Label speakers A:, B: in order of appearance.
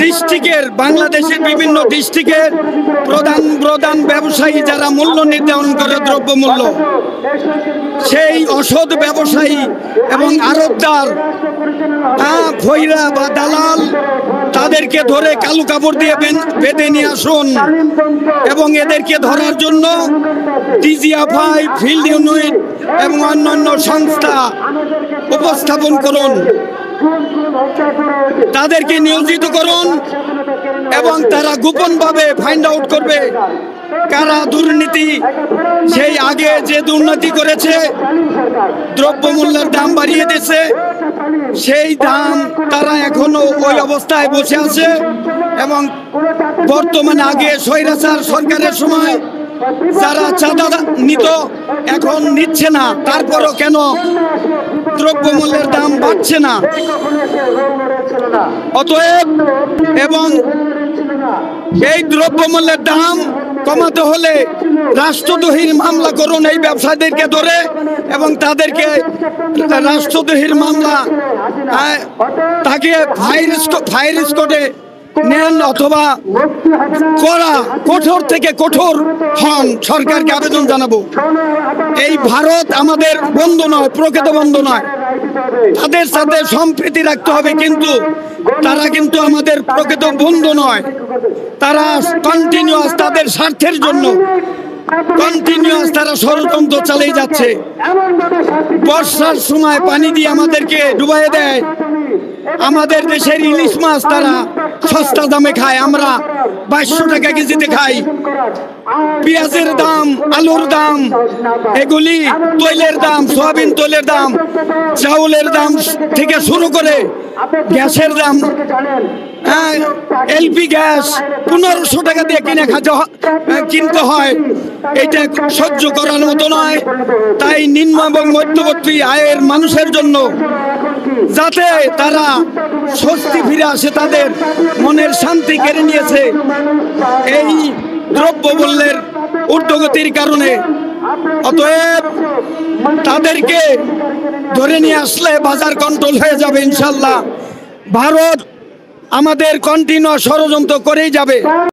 A: ডিস্ট্রিক্টের বাংলাদেশের বিভিন্ন ডিস্ট্রিক্টের প্রধান ব্যবসায়ী যারা মূল্য নির্ধারণ করে দ্রব্যমূল্য, সেই অসৎ ব্যবসায়ী এবং আড়তদার খৈরা বা দালাল তাদেরকে ধরে কালো কাপড় দিয়ে বেঁধে নিয়ে আসুন এবং এদেরকে ধরার জন্য ডিজিএফআই, ফিল্ড ইউনিট এবং অন্যান্য সংস্থা উপস্থাপন করুন, তাদেরকে নিয়োজিত করুন এবং তারা গোপনভাবে ফাইন্ড আউট করবে কারা দুর্নীতি, সেই আগে যে দুর্নীতি করেছে, দ্রব্যমূল্যের দাম বাড়িয়ে দিয়েছে, সেই দাম তারা এখনো ওই অবস্থায় বসে আছে এবং বর্তমানে আগে স্বৈরাচার সরকারের সময় যারা চাঁদা নিত এখন নিচ্ছে না, তারপরও কেন দ্রব্যমূল্যের দাম বাড়ছে না? অতএব এবং এই দ্রব্যমূল্যের দাম কমাতে হলে রাষ্ট্রদ্রোহীর মামলা করুন এই ব্যবসায়ীদেরকে ধরে এবং তাদেরকে রাষ্ট্রদ্রোহীর মামলা তাকে ফায়ার স্কোয়াডে নেন অথবা কঠোর থেকে কঠোর হন। সরকারকে আবেদন জানাবো, এই ভারত আমাদের বন্ধু নয়, প্রকৃত বন্ধু নয়, তাদের সাথে সম্প্রীতি রাখতে হবে, কিন্তু তারা কিন্তু আমাদের প্রকৃত বন্ধু নয়। তারা কন্টিনিউয়াস তাদের স্বার্থের জন্য কন্টিনিউয়াস তারা ষড়যন্ত্র চালিয়ে যাচ্ছে। বর্ষার সময় পানি দিয়ে আমাদেরকে ডুবাই দেয়, আমাদের দেশের ইলিশ মাছ তারা সস্তা দামে খায়, আমরা 2200 টাকা কেজিতে খাই। পেঁয়াজের দাম, আলুর দাম, এগুলি তৈলের দাম, সয়াবিন তৈলের দাম, চাউলের দাম থেকে শুরু করে গ্যাসের দাম, এলপি গ্যাস 1500 টাকা দিয়ে কিনতে হয়। এটা সহ্য করার মতো নয়। তাই নিম্ন এবং মধ্যবর্তী আয়ের মানুষের জন্য যাতে তারা স্বস্তি ফিরে আসে, তাদের মনের শান্তি কেড়ে নিয়েছে এই দ্রব্যমূল্যের ঊর্ধ্বগতির কারণে। অতএব তাদেরকে ধরে নিয়ে আসলে বাজার কন্ট্রোল হয়ে যাবে ইনশাল্লাহ। ভারত আমাদের কন্টিনিউ ষড়যন্ত্র করেই যাবে।